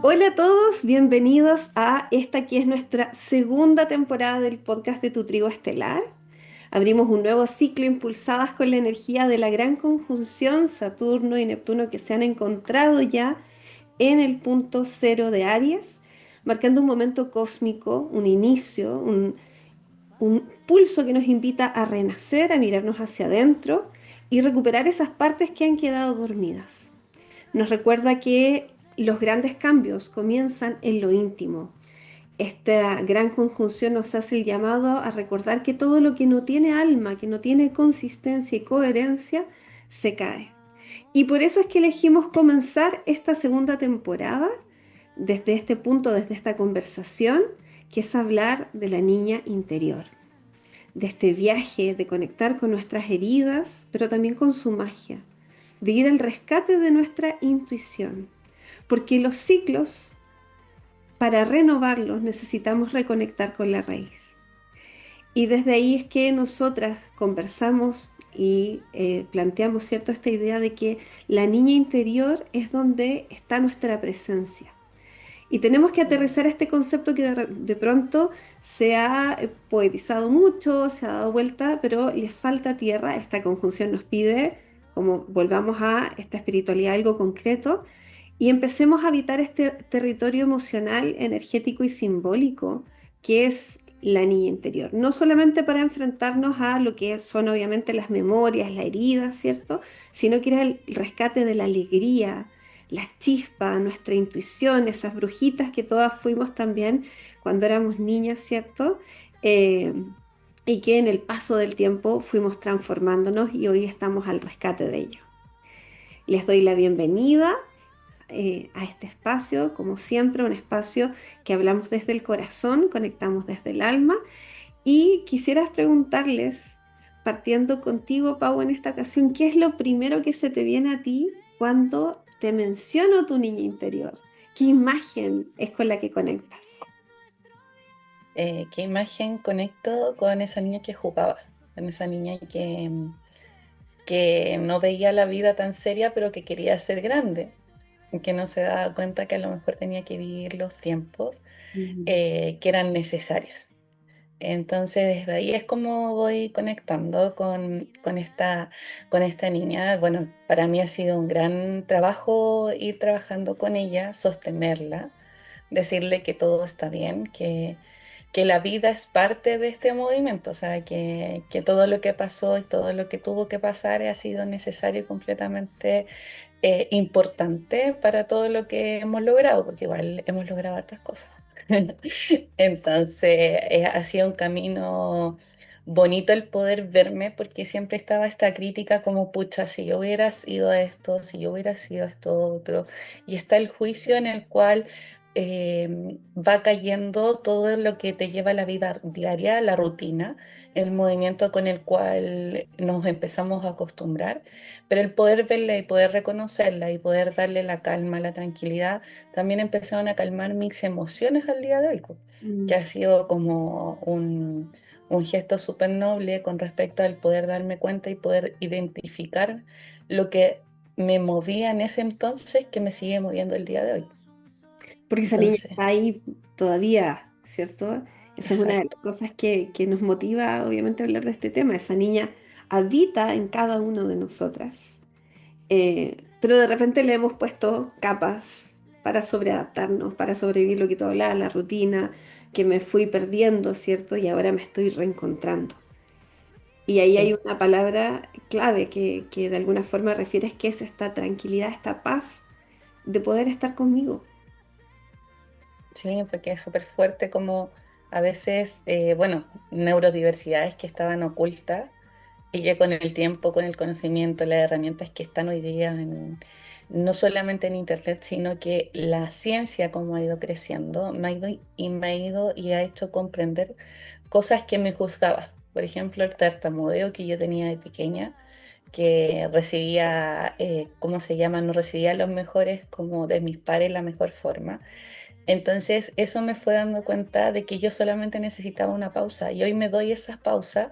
Hola a todos, bienvenidos a esta que es nuestra segunda temporada del podcast de Tu Trigo Estelar. Abrimos un nuevo ciclo impulsadas con la energía de la gran conjunción Saturno y Neptuno que se han encontrado ya en el punto cero de Aries, marcando un momento cósmico, un inicio, un pulso que nos invita a renacer, a mirarnos hacia adentro y recuperar esas partes que han quedado dormidas. Nos recuerda que los grandes cambios comienzan en lo íntimo. Esta gran conjunción nos hace el llamado a recordar que todo lo que no tiene alma, que no tiene consistencia y coherencia, se cae. Y por eso es que elegimos comenzar esta segunda temporada desde este punto, desde esta conversación, que es hablar de la niña interior, de este viaje de conectar con nuestras heridas, pero también con su magia, de ir al rescate de nuestra intuición, porque los ciclos, para renovarlos, necesitamos reconectar con la raíz. Y desde ahí es que nosotras conversamos y planteamos, ¿cierto?, esta idea de que la niña interior es donde está nuestra presencia. Y tenemos que aterrizar este concepto que de pronto se ha poetizado mucho, se ha dado vuelta, pero le falta tierra. Esta conjunción nos pide como volvamos a esta espiritualidad, algo concreto, y empecemos a habitar este territorio emocional, energético y simbólico que es la niña interior. No solamente para enfrentarnos a lo que son obviamente las memorias, la herida, ¿cierto? Sino que era el rescate de la alegría, la chispa, nuestra intuición, esas brujitas que todas fuimos también cuando éramos niñas, ¿cierto? Eh, y que en el paso del tiempo fuimos transformándonos y hoy estamos al rescate de ello. Les doy la bienvenida a este espacio, como siempre, un espacio que hablamos desde el corazón, conectamos desde el alma. Y quisieras preguntarles, partiendo contigo, Pau, en esta ocasión, ¿qué es lo primero que se te viene a ti cuando te menciono tu niña interior? ¿Qué imagen es con la que conectas? ¿Qué imagen conecto con esa niña que jugaba? Con esa niña que no veía la vida tan seria, pero que quería ser grande, que no se daba cuenta que a lo mejor tenía que vivir los tiempos Mm. que eran necesarios. Entonces, desde ahí es como voy conectando con esta niña. Bueno, para mí ha sido un gran trabajo ir trabajando con ella, sostenerla, decirle que todo está bien, que la vida es parte de este movimiento, o sea, que todo lo que pasó y todo lo que tuvo que pasar ha sido necesario y completamente importante para todo lo que hemos logrado, porque igual hemos logrado hartas cosas. Entonces, ha sido un camino bonito el poder verme, porque siempre estaba esta crítica como, pucha, si yo hubiera sido esto, si yo hubiera sido esto otro, y está el juicio en el cual va cayendo todo lo que te lleva a la vida diaria, la rutina, el movimiento con el cual nos empezamos a acostumbrar, pero el poder verla y poder reconocerla y poder darle la calma, la tranquilidad, también empezaron a calmar mis emociones al día de hoy, po, que Mm. ha sido como un gesto súper noble con respecto al poder darme cuenta y poder identificar lo que me movía en ese entonces que me sigue moviendo el día de hoy. Porque esa niña Entonces, está ahí todavía, ¿cierto? Esa es una de las exacto. cosas que nos motiva, obviamente, a hablar de este tema. Esa niña habita en cada uno de nosotras. Pero de repente le hemos puesto capas para sobreadaptarnos, para sobrevivir lo que tú hablabas, la rutina, que me fui perdiendo, ¿cierto? Y ahora me estoy reencontrando. Y ahí hay Sí, una palabra clave que de alguna forma refieres que es esta tranquilidad, esta paz de poder estar conmigo. sí, porque es súper fuerte como a veces, bueno, neurodiversidades que estaban ocultas y que con el tiempo, con el conocimiento, las herramientas que están hoy día no solamente en Internet, sino que la ciencia como ha ido creciendo, me ha ido y ha hecho comprender cosas que me juzgaba. Por ejemplo, el tartamudeo que yo tenía de pequeña, que recibía, ¿cómo se llama? No recibía los mejores como de mis pares la mejor forma. Entonces eso me fue dando cuenta de que yo solamente necesitaba una pausa y hoy me doy esas pausas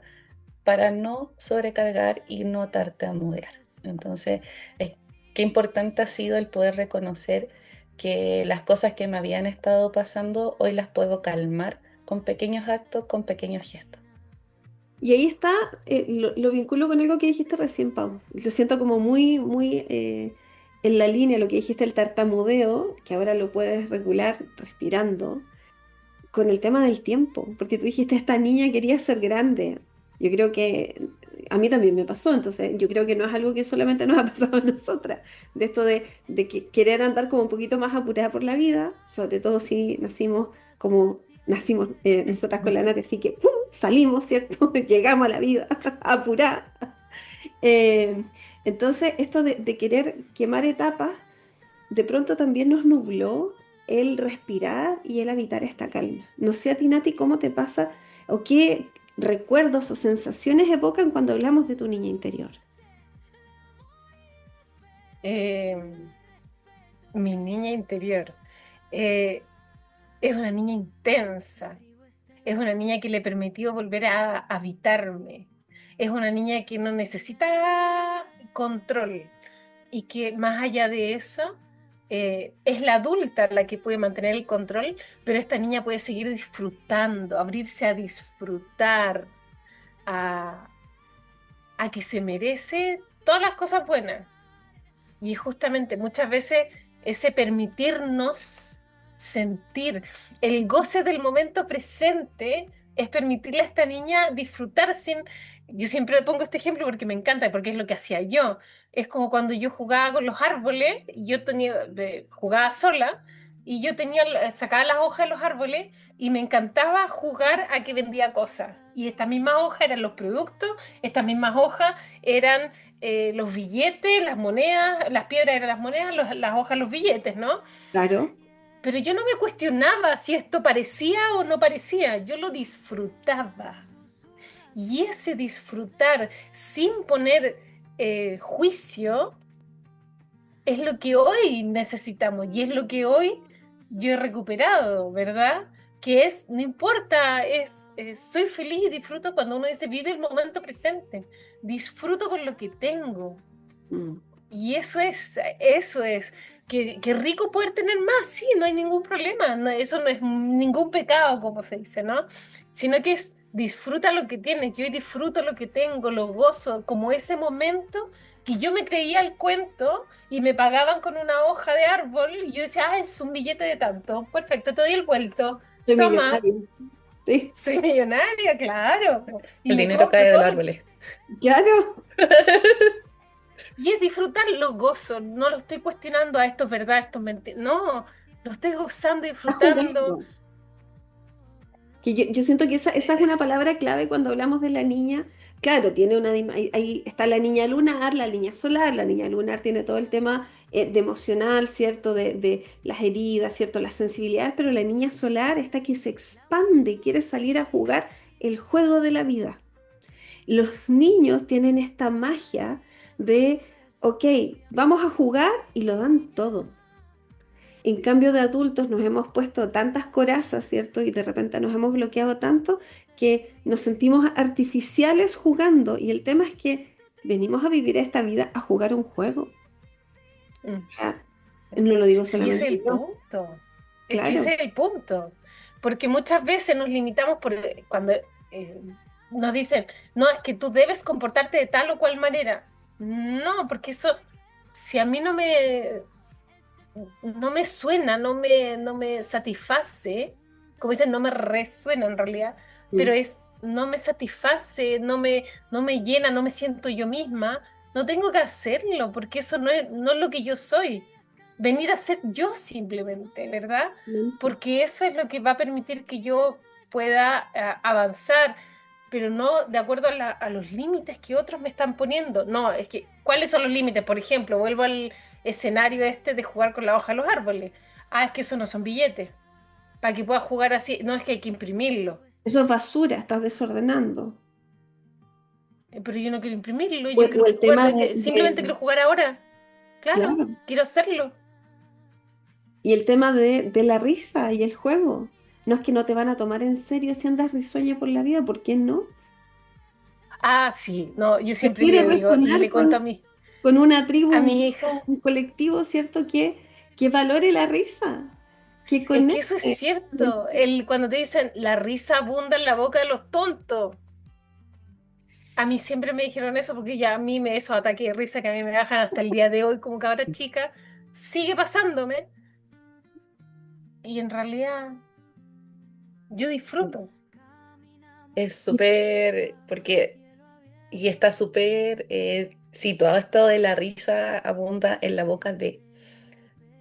para no sobrecargar y no tartamudear. Entonces, qué importante ha sido el poder reconocer que las cosas que me habían estado pasando hoy las puedo calmar con pequeños actos, con pequeños gestos. Y ahí está, lo vinculo con algo que dijiste recién, Pau. Lo siento como muy, muy en la línea, lo que dijiste, el tartamudeo, que ahora lo puedes regular respirando, con el tema del tiempo, porque tú dijiste, esta niña quería ser grande. Yo creo que a mí también me pasó, entonces yo creo que no es algo que solamente nos ha pasado a nosotras, de esto de que querer andar como un poquito más apurada por la vida, sobre todo si nacimos como nacimos nosotras con la Nati, así que ¡pum! Salimos, ¿cierto? Llegamos a la vida apurada. Eh, entonces, esto de querer quemar etapas de pronto también nos nubló el respirar y el habitar esta calma. No sé a ti, Nati, cómo te pasa o qué recuerdos o sensaciones evocan cuando hablamos de tu niña interior. Eh, Mi niña interior eh, es una niña intensa, es una niña que le permitió volver a habitarme, es una niña que no necesita control y que más allá de eso es la adulta la que puede mantener el control, pero esta niña puede seguir disfrutando, abrirse a disfrutar, a, a que se merece todas las cosas buenas. Y justamente muchas veces ese permitirnos sentir el goce del momento presente es permitirle a esta niña disfrutar sin... Yo siempre pongo este ejemplo porque me encanta, porque es lo que hacía yo. Es como cuando yo jugaba con los árboles, y yo jugaba sola, y yo sacaba las hojas de los árboles y me encantaba jugar a que vendía cosas. Y estas mismas hojas eran los productos, estas mismas hojas eran los billetes, las monedas, las piedras eran las monedas, las hojas los billetes, ¿no? Claro. Pero yo no me cuestionaba si esto parecía o no parecía, yo lo disfrutaba. Y ese disfrutar sin poner juicio es lo que hoy necesitamos y es lo que hoy yo he recuperado, ¿verdad? Que es, no importa, soy feliz y disfruto cuando uno dice, vive el momento presente, disfruto con lo que tengo. Mm. Y eso es, que rico poder tener más, sí, no hay ningún problema, eso no es ningún pecado, como se dice, ¿no? Sino que es, disfruta lo que tienes, yo hoy disfruto lo que tengo, lo gozo, como ese momento que yo me creía el cuento y me pagaban con una hoja de árbol y yo decía, ah, es un billete de tanto, perfecto, te doy el vuelto, Soy toma, millonaria. Sí, soy millonaria, claro, y El me dinero compro cae de todo los lo que... árboles. claro. Y es disfrutar lo gozo, no lo estoy cuestionando a esto es verdad, esto es mentira, no, lo estoy gozando, Estás disfrutando. jugando. Que yo siento que esa es una palabra clave cuando hablamos de la niña. Claro, tiene ahí está la niña lunar, la niña solar. La niña lunar tiene todo el tema de emocional, ¿cierto? De las heridas, ¿cierto? Las sensibilidades, pero la niña solar está que se expande, quiere salir a jugar el juego de la vida. Los niños tienen esta magia de, ok, vamos a jugar y lo dan todo. En cambio de adultos nos hemos puesto tantas corazas, ¿cierto? Y de repente nos hemos bloqueado tanto que nos sentimos artificiales jugando. Y el tema es que venimos a vivir esta vida a jugar un juego. Mm. O sea, no lo digo Y ese es solamente el yo, punto, es que claro. ese es el punto, porque muchas veces nos limitamos cuando eh, nos dicen, no, es que tú debes comportarte de tal o cual manera. No, porque eso, si a mí no me suena, no me satisface, como dicen, no me resuena en realidad, pero Mm. no me satisface, no me llena, no me siento yo misma, no tengo que hacerlo, porque eso no es lo que yo soy. Venir a ser yo simplemente, ¿verdad? Mente. Porque eso es lo que va a permitir que yo pueda avanzar, pero no de acuerdo a los límites que otros me están poniendo. No, es que, ¿cuáles son los límites? Por ejemplo, vuelvo al escenario este de jugar con la hoja de los árboles. Ah, es que eso no son billetes. Para que puedas jugar así, no es que hay que imprimirlo. Eso es basura, estás desordenando. Pero yo no quiero imprimirlo, yo O quiero el jugar, tema simplemente quiero jugar ahora. Claro, claro, quiero hacerlo. y el tema de la risa y el juego. No es que no te van a tomar en serio si andas risueña por la vida, ¿por qué no? Ah, sí, no, yo siempre Requiere le digo y resonar le cuento a con una tribu, a un mi hija, grupo, un colectivo, ¿cierto? Que que valore la risa, que Es que eso es conecte. cierto. Cuando te dicen la risa abunda en la boca de los tontos. A mí siempre me dijeron eso porque ya a mí esos ataques de risa que a mí me bajan hasta el día de hoy como cabra chica, sigue pasándome y en realidad yo disfruto. Es súper, porque, y está súper situado esto de la risa abunda en la boca de,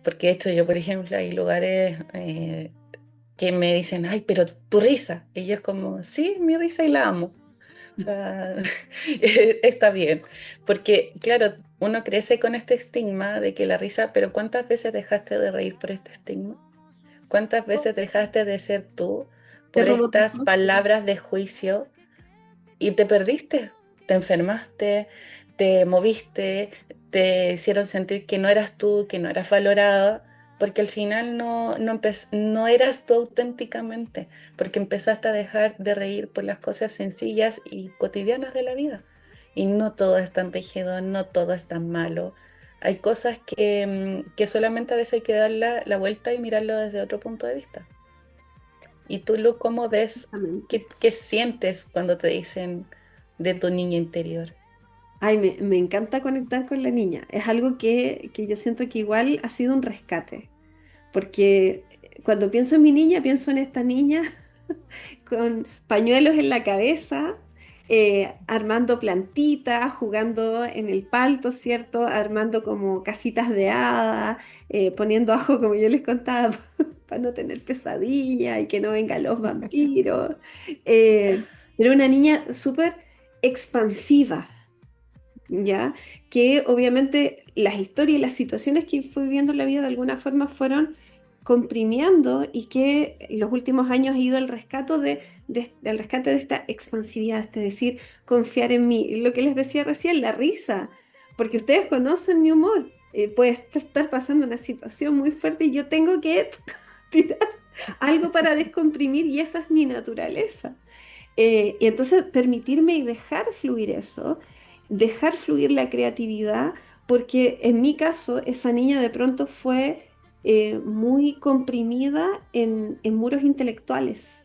porque de hecho yo, por ejemplo, hay lugares que me dicen, ay, pero tu risa, y yo es como, sí, mi risa y la amo. O sea, está bien, porque claro, uno crece con este estigma de que la risa, pero ¿cuántas veces dejaste de reír por este estigma? ¿Cuántas veces dejaste de ser tú Te por estas robotizó. palabras de juicio y te perdiste? Te enfermaste, te moviste, te hicieron sentir que no eras tú, que no eras valorada, porque al final no eras tú auténticamente, porque empezaste a dejar de reír por las cosas sencillas y cotidianas de la vida. Y no todo es tan rígido, no todo es tan malo. Hay cosas que solamente a veces hay que dar la vuelta y mirarlo desde otro punto de vista. ¿Y tú, Lu, cómo ves? Exactamente. ¿Qué sientes cuando te dicen de tu niña interior? Ay, me encanta conectar con la niña. Es algo que yo siento que igual ha sido un rescate, porque cuando pienso en mi niña, pienso en esta niña con pañuelos en la cabeza, armando plantitas, jugando en el palto, ¿cierto? Armando como casitas de hada, poniendo ajo, como yo les contaba, para no tener pesadilla y que no vengan los vampiros. Era una niña súper expansiva, ¿ya? Que obviamente las historias y las situaciones que fue viviendo en la vida de alguna forma fueron comprimiendo y que en los últimos años ha ido al rescate del rescate de esta expansividad, es decir, confiar en mí. Y lo que les decía recién, la risa, porque ustedes conocen mi humor. Puede estar pasando una situación muy fuerte y yo tengo que tirar algo para descomprimir y esa es mi naturaleza. Y entonces permitirme y dejar fluir eso, dejar fluir la creatividad, porque en mi caso esa niña de pronto fue muy comprimida en muros intelectuales.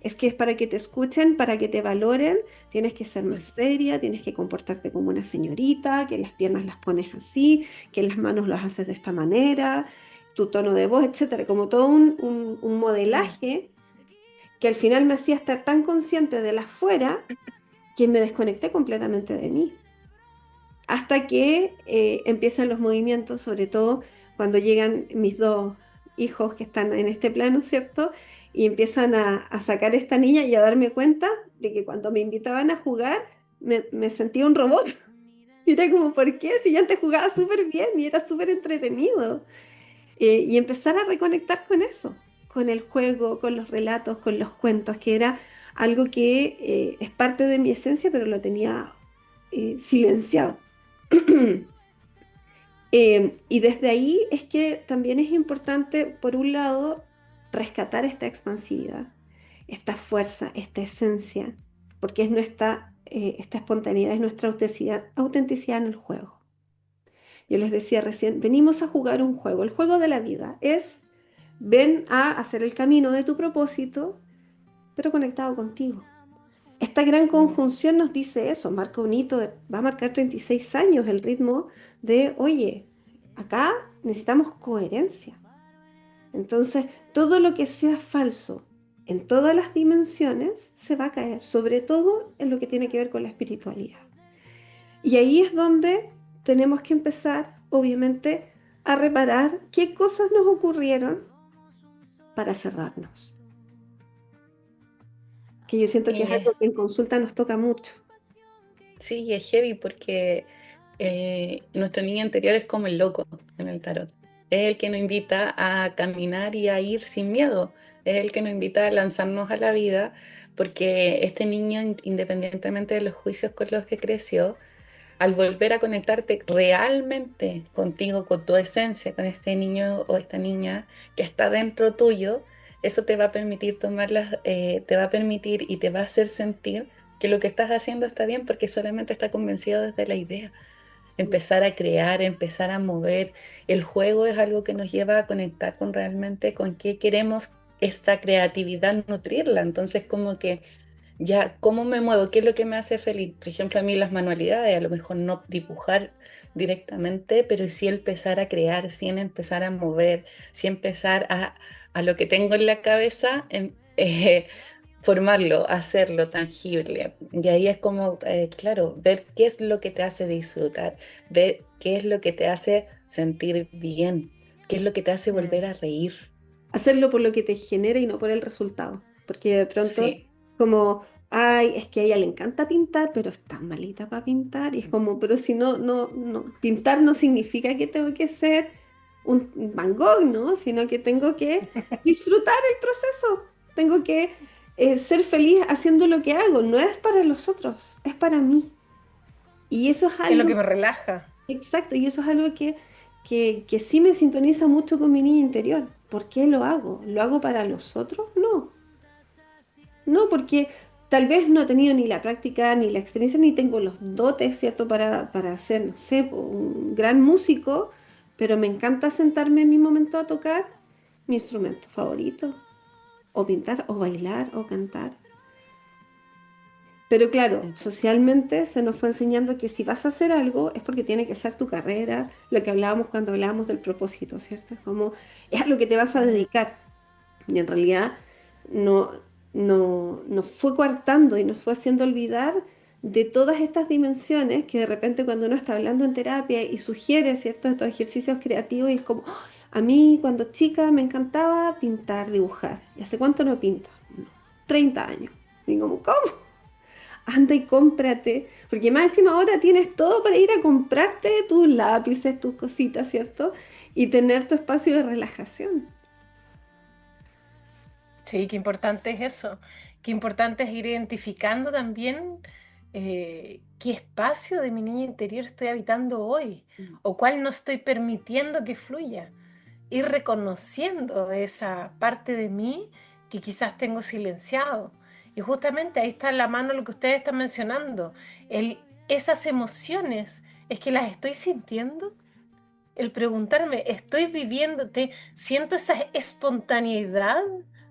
Es que es para que te escuchen, para que te valoren, tienes que ser más seria, tienes que comportarte como una señorita, que las piernas las pones así, que las manos las haces de esta manera, tu tono de voz, etcétera, como todo un Mm. modelaje que al final me hacía estar tan consciente de la afuera que me desconecté completamente de mí. Hasta que empiezan los movimientos, sobre todo cuando llegan mis dos hijos que están en este plano, ¿cierto? Y empiezan a sacar esta niña y a darme cuenta de que cuando me invitaban a jugar, me sentía un robot. Y era como, ¿por qué? Si yo antes jugaba súper bien y era súper entretenido. Y empezar a reconectar con eso, con el juego, con los relatos, con los cuentos, que era algo que es parte de mi esencia, pero lo tenía silenciado. Y desde ahí es que también es importante, por un lado, rescatar esta expansividad, esta fuerza, esta esencia, porque es esta espontaneidad, es nuestra autenticidad en el juego. Yo les decía recién, venimos a jugar un juego. El juego de la vida es, ven a hacer el camino de tu propósito, pero conectado contigo. Esta gran conjunción nos dice eso, marca un hito, va a marcar 36 años el ritmo de, oye, acá necesitamos coherencia. Entonces, todo lo que sea falso en todas las dimensiones se va a caer, sobre todo en lo que tiene que ver con la espiritualidad. Y ahí es donde tenemos que empezar, obviamente, a reparar qué cosas nos ocurrieron para cerrarnos. Que yo siento que es Y algo que en consulta nos toca mucho. sí, y es heavy porque nuestro niño interior es como el loco en el tarot. Es el que nos invita a caminar y a ir sin miedo. Es el que nos invita a lanzarnos a la vida porque este niño, independientemente de los juicios con los que creció, al volver a conectarte realmente contigo, con tu esencia, con este niño o esta niña que está dentro tuyo, eso te va a permitir te va a permitir y te va a hacer sentir que lo que estás haciendo está bien porque solamente está convencido desde la idea. empezar a crear, empezar a mover. El juego es algo que nos lleva a conectar con realmente con qué queremos esta creatividad, nutrirla. Entonces, como que ya, ¿cómo me muevo? ¿Qué es lo que me hace feliz? Por ejemplo, a mí las manualidades, a lo mejor no dibujar directamente, pero sí empezar a crear, sí empezar a mover, sí empezar a lo que tengo en la cabeza, formarlo, hacerlo tangible. Y ahí es como, claro, ver qué es lo que te hace disfrutar, ver qué es lo que te hace sentir bien, qué es lo que te hace volver Mm. a reír. Hacerlo por lo que te genera y no por el resultado. Porque de pronto, Sí. como, ay, es que a ella le encanta pintar, pero es tan malita para pintar. Y es como, pero si no, pintar no significa que tengo que ser un Van Gogh, ¿no? Sino que tengo que disfrutar el proceso. Tengo que ser feliz haciendo lo que hago. No es para los otros, es para mí. Y eso es Es lo algo, que me relaja. exacto, y eso es algo que sí me sintoniza mucho con mi niña interior. ¿Por qué lo hago? ¿Lo hago para los otros? No, no, porque tal vez no he tenido ni la práctica, ni la experiencia, ni tengo los dotes, ¿cierto? Para ser, no sé, un gran músico, pero me encanta sentarme en mi momento a tocar mi instrumento favorito, o pintar, o bailar, o cantar. Pero claro, socialmente se nos fue enseñando que si vas a hacer algo es porque tiene que ser tu carrera, lo que hablábamos cuando hablábamos del propósito, ¿cierto? Es como, es a lo que te vas a Mm. dedicar. Y en realidad no, nos fue coartando y nos fue haciendo olvidar de todas estas dimensiones que de repente cuando uno está hablando en terapia y sugiere, ¿cierto? Estos ejercicios creativos y es como, "Ah, a mí cuando chica me encantaba pintar, dibujar. ¿Y hace cuánto no pinta? No, 30 años. Y como, ¿cómo? Anda y cómprate, porque más encima ahora tienes todo para ir a comprarte tus lápices, tus cositas, ¿cierto? Y tener tu espacio de relajación. Sí, qué importante es eso. Qué importante es ir identificando también qué espacio de mi niña interior estoy habitando hoy o cuál no estoy permitiendo que fluya. Ir reconociendo esa parte de mí que quizás tengo silenciado. Y justamente ahí está en la mano lo que ustedes están mencionando. Esas emociones, es que las estoy sintiendo. El preguntarme, ¿estoy viviéndote? ¿Siento esa espontaneidad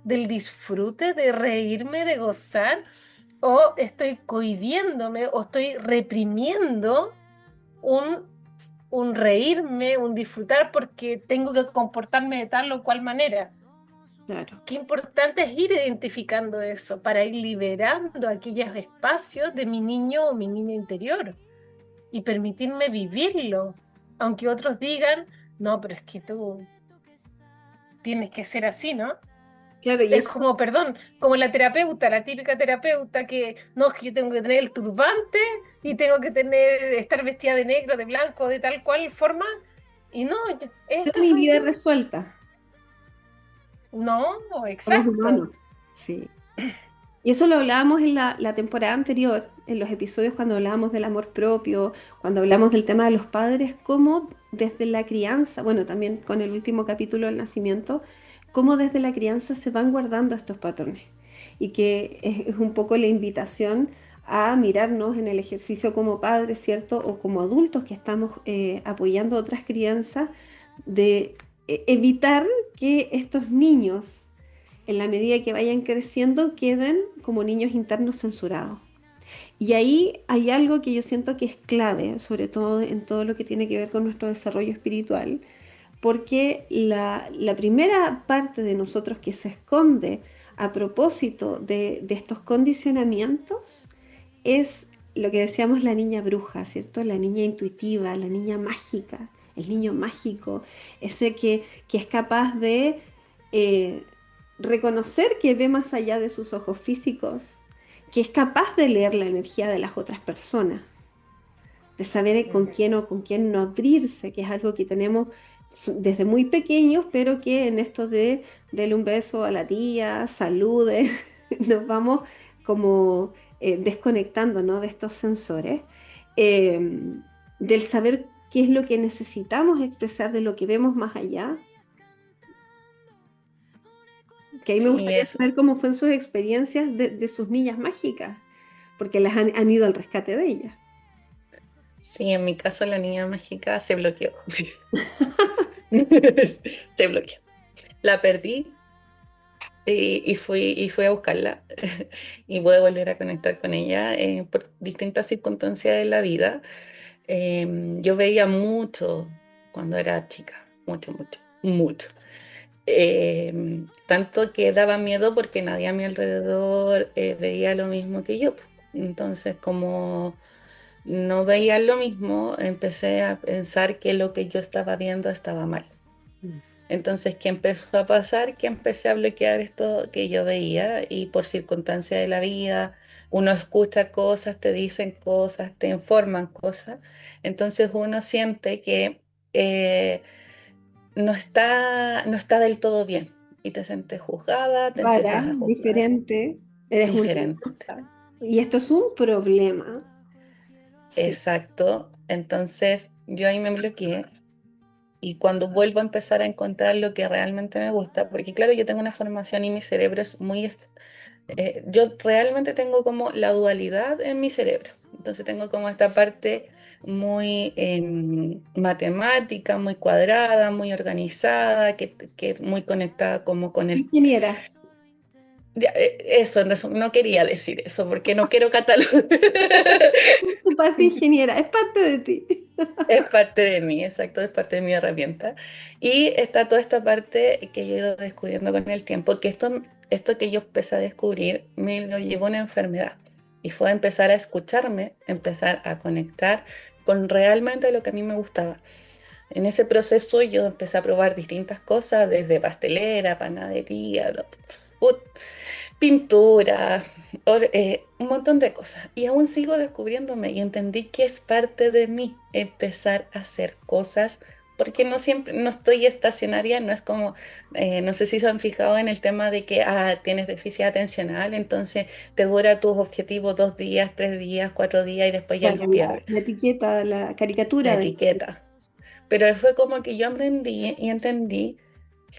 del disfrute, de reírme, de gozar? ¿O estoy cohibiéndome o estoy reprimiendo un, un reírme, un disfrutar porque tengo que comportarme de tal o cual manera? Claro. Qué importante es ir identificando eso para ir liberando aquellos espacios de mi niño o mi niña interior y permitirme vivirlo, aunque otros digan, no, pero es que tú tienes que ser así, ¿no? Claro, y Es eso, como, perdón, como la terapeuta, la típica terapeuta que no, es que yo tengo que tener el turbante y tengo que estar vestida de negro, de blanco, de tal cual forma, y no, toda esta mi soy vida yo. resuelta. No, Somos exacto. humanos. Sí. Y eso lo hablábamos en la temporada anterior, en los episodios cuando hablábamos del amor propio, cuando hablamos del tema de los padres, cómo desde la crianza, bueno, también con el último capítulo del nacimiento, cómo desde la crianza se van guardando estos patrones. Y que es un poco la invitación a mirarnos en el ejercicio como padres, ¿cierto? O como adultos que estamos apoyando a otras crianzas, de evitar que estos niños en la medida que vayan creciendo, queden como niños internos censurados. Y ahí hay algo que yo siento que es clave, sobre todo en todo lo que tiene que ver con nuestro desarrollo espiritual, porque la primera parte de nosotros que se esconde a propósito de estos condicionamientos es lo que decíamos la niña bruja, ¿cierto? La niña intuitiva, la niña mágica, el niño mágico, ese que es capaz de eh, reconocer que ve más allá de sus ojos físicos, que es capaz de leer la energía de las otras personas, de saber con Ujú. quién o con quién no abrirse, que es algo que tenemos desde muy pequeños, pero que en esto de darle un beso a la tía, salude, nos vamos como desconectando, ¿no? De estos sensores, eh, del saber qué es lo que necesitamos expresar de lo que vemos más allá, que ahí me Sí, gustaría es saber cómo fueron sus experiencias de sus niñas mágicas, porque las han ido al rescate de ellas. Sí, en mi caso la niña mágica se bloqueó. Se bloqueó. La perdí y fui a buscarla y voy a volver a conectar con ella por distintas circunstancias de la vida. Yo veía mucho cuando era chica, mucho, mucho, mucho. Tanto que daba miedo porque nadie a mi alrededor veía lo mismo que yo. Entonces, como no veía lo mismo, empecé a pensar que lo que yo estaba viendo estaba mal. Mm. Entonces, ¿qué empezó a pasar? Que empecé a bloquear esto que yo veía y por circunstancias de la vida, uno escucha cosas, te dicen cosas, te informan cosas. Entonces uno siente que eh, no está del todo bien y te sientes juzgada, te Rara, empiezas a juzgar diferente, eres una diferente. diversa. Y esto es un problema. Sí. Exacto. Entonces yo ahí me bloqueé. Y cuando vuelvo a empezar a encontrar lo que realmente me gusta, porque claro, yo tengo una formación y mi cerebro es yo realmente tengo como la dualidad en mi cerebro. Entonces tengo como esta parte muy matemática, muy cuadrada, muy organizada, que muy conectada como con el... Ingeniera, Ya, eso, no quería decir eso porque no quiero catalogar. tu parte ingeniera, es parte de ti. Es parte de mí, exacto, es parte de mi herramienta. Y está toda esta parte que yo he ido descubriendo con el tiempo, que esto que yo empecé a descubrir me lo llevó a una enfermedad. Y fue empezar a escucharme, empezar a conectar con realmente lo que a mí me gustaba. En ese proceso yo empecé a probar distintas cosas, desde pastelera, panadería, ut- pintura, un montón de cosas. Y aún sigo descubriéndome y entendí que es parte de mí empezar a hacer cosas, porque no siempre, no estoy estacionaria, no es como, no sé si se han fijado en el tema de que tienes déficit atencional, entonces te dura tus objetivos 2 días, 3 días, 4 días y después ya Claro, los pierdes. la etiqueta, la La caricatura de... etiqueta. Pero fue como que yo aprendí y entendí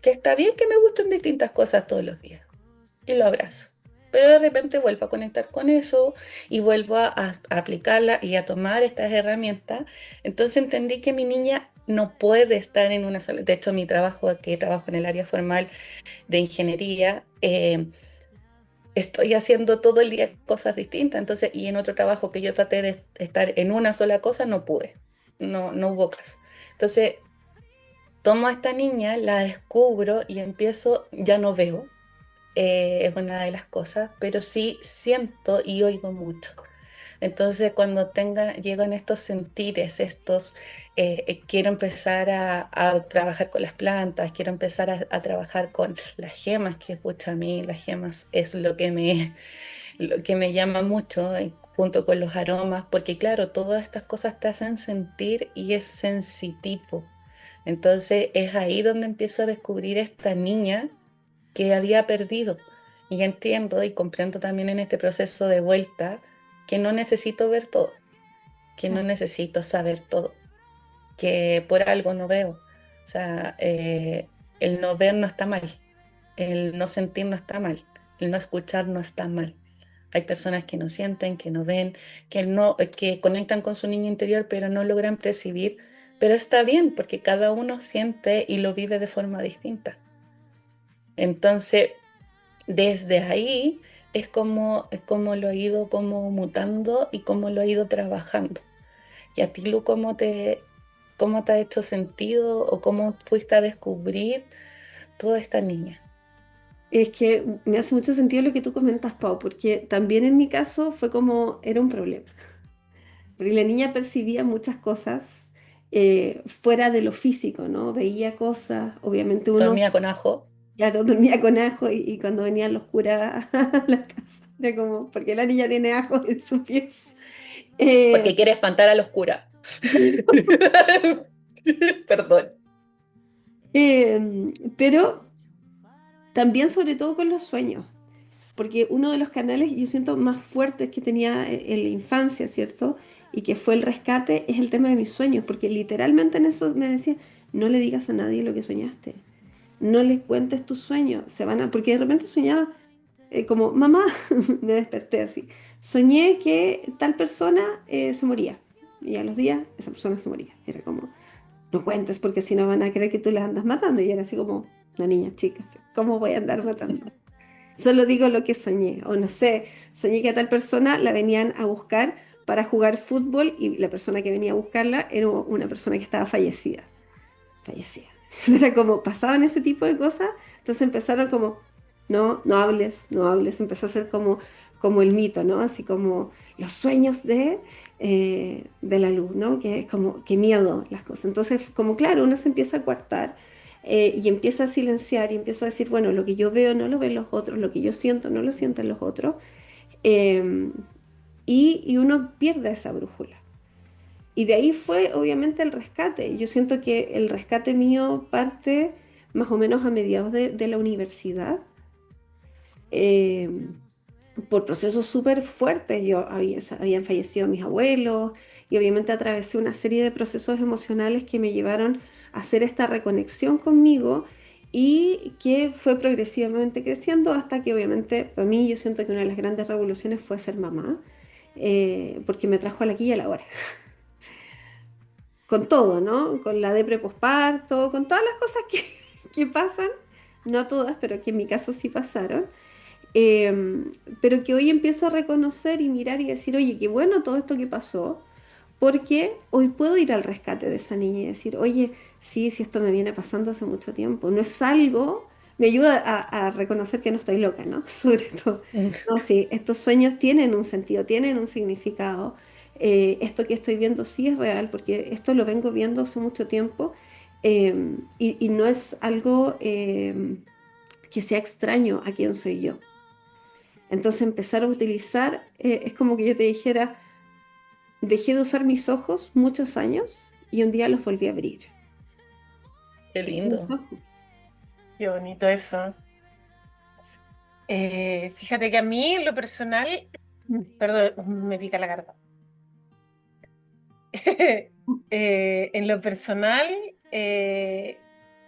que está bien que me gusten distintas cosas todos los días y lo abrazo. Pero de repente vuelvo a conectar con eso y vuelvo a aplicarla y a tomar estas herramientas. Entonces entendí que mi niña no puede estar en una sola. De hecho, mi trabajo, que trabajo en el área formal de ingeniería, estoy haciendo todo el día cosas distintas. Entonces, y en otro trabajo que yo traté de estar en una sola cosa, no pude. No, no hubo caso. Entonces, tomo a esta niña, la descubro y empiezo, ya no veo, es una de las cosas, pero sí siento y oigo mucho. Entonces, cuando llegan estos sentires, quiero empezar a trabajar con las plantas, quiero empezar a trabajar con las gemas, que escucha a mí, las gemas es lo que me llama mucho, junto con los aromas, porque claro, todas estas cosas te hacen sentir y es sensitivo. Entonces, es ahí donde empiezo a descubrir esta niña que había perdido. Y entiendo y comprendo también en este proceso de vuelta que no necesito ver todo, que no necesito saber todo, que por algo no veo. O sea, el no ver no está mal, el no sentir no está mal, el no escuchar no está mal. Hay personas que no sienten, que no ven, que conectan con su niño interior, pero no logran percibir. Pero está bien, porque cada uno siente y lo vive de forma distinta. Entonces, desde ahí es como lo he ido como mutando y cómo lo he ido trabajando. ¿Y a ti, Lu, cómo te ha hecho sentido o cómo fuiste a descubrir toda esta niña? Es que me hace mucho sentido lo que tú comentas, Pau, porque también en mi caso fue como, era un problema. Porque la niña percibía muchas cosas fuera de lo físico, ¿no? Veía cosas, obviamente uno, Dormía con ajo, claro, dormía con ajo y cuando venían los curas a la casa, era como, porque la niña tiene ajo en su pies. Eh, porque quiere espantar a los curas. Perdón. pero también sobre todo con los sueños, porque uno de los canales yo siento más fuertes que tenía en la infancia, ¿cierto? Y que fue el rescate, es el tema de mis sueños, porque literalmente en eso me decía, no le digas a nadie lo que soñaste, no les cuentes tus sueños, porque de repente soñaba como, mamá, me desperté así, soñé que tal persona se moría. y a los días esa persona se moría. Era como, no cuentes porque si no van a creer que tú las andas matando. Y era así como una niña chica, así, ¿cómo voy a andar matando? Solo digo lo que soñé, o no sé, soñé que a tal persona la venían a buscar para jugar fútbol y la persona que venía a buscarla era una persona que estaba fallecida. Era como, pasaban ese tipo de cosas, entonces empezaron como, no, no hables, no hables, empezó a ser como el mito, ¿no? Así como los sueños de la luz, ¿no? Que es como, qué miedo las cosas. Entonces, como claro, uno se empieza a coartar y empieza a silenciar y empieza a decir, bueno, lo que yo veo no lo ven los otros, lo que yo siento no lo sienten los otros, eh, y uno pierde esa brújula. Y de ahí fue obviamente el rescate. Yo siento que el rescate mío parte más o menos a mediados de la universidad, eh, por procesos súper fuertes. Habían fallecido mis abuelos y obviamente atravesé una serie de procesos emocionales que me llevaron a hacer esta reconexión conmigo y que fue progresivamente creciendo hasta que obviamente para mí yo siento que una de las grandes revoluciones fue ser mamá, porque me trajo a la aquí y a la hora con todo, ¿no? Con la depre posparto, con todas las cosas que pasan, no todas, pero que en mi caso sí pasaron, eh, pero que hoy empiezo a reconocer y mirar y decir, oye, qué bueno todo esto que pasó, porque hoy puedo ir al rescate de esa niña y decir, oye, sí, sí, esto me viene pasando hace mucho tiempo, no es algo, me ayuda a reconocer que no estoy loca, ¿no? Sobre todo, no, sí, estos sueños tienen un sentido, tienen un significado. Esto que estoy viendo sí es real, porque esto lo vengo viendo hace mucho tiempo, y no es algo que sea extraño a quién soy yo. Entonces empezar a utilizar, es como que yo te dijera, dejé de usar mis ojos muchos años y un día los volví a abrir. Qué Mis lindo. ojos. Qué bonito eso. Fíjate que a mí, en lo personal, perdón, me pica la garganta. En lo personal, eh,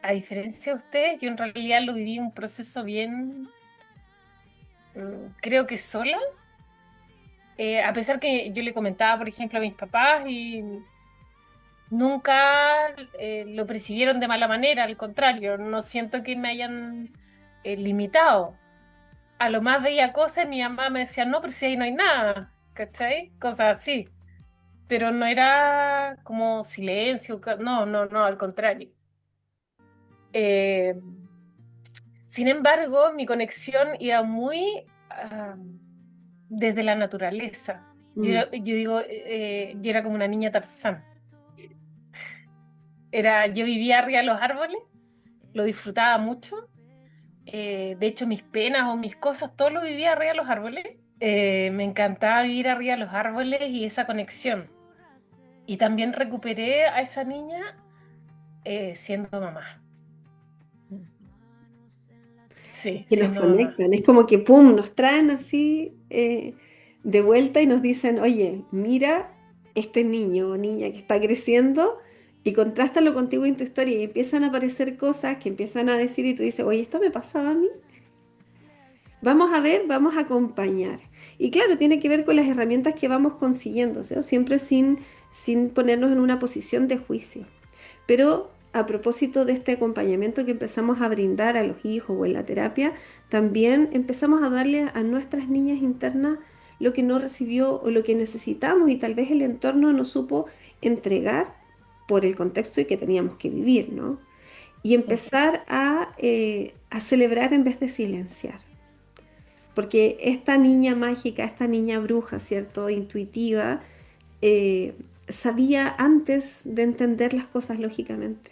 a diferencia de ustedes, yo en realidad lo viví un proceso bien, creo que sola. A pesar que yo le comentaba, por ejemplo, a mis papás y nunca lo percibieron de mala manera, al contrario, no siento que me hayan limitado. A lo más veía cosas, mi mamá me decía, no, pero si ahí no hay nada, ¿cachai? Cosas así. Pero no era como silencio, no, no, no, al contrario. Eh, Sin embargo, mi conexión iba muy desde la naturaleza. Mm. Yo digo, yo era como una niña Tarzán. Yo vivía arriba de los árboles, lo disfrutaba mucho. De hecho, mis penas o mis cosas, todo lo vivía arriba de los árboles. Me encantaba vivir arriba de los árboles y esa conexión. Y también recuperé a esa niña siendo mamá. Sí, Que nos siendo mamá. conectan. Es como que, ¡pum!, nos traen así de vuelta y nos dicen, oye, mira este niño o niña que está creciendo y contrástalo contigo en tu historia y empiezan a aparecer cosas que empiezan a decir y tú dices, oye, esto me pasaba a mí. Vamos a ver, vamos a acompañar. Y claro, tiene que ver con las herramientas que vamos consiguiendo, ¿sí? Siempre sin ponernos en una posición de juicio. Pero a propósito de este acompañamiento que empezamos a brindar a los hijos o en la terapia, también empezamos a darle a nuestras niñas internas lo que no recibió o lo que necesitamos y tal vez el entorno no supo entregar por el contexto y que teníamos que vivir, ¿no? Y empezar a celebrar en vez de silenciar. Porque esta niña mágica, esta niña bruja, ¿cierto? Intuitiva, eh, sabía antes de entender las cosas lógicamente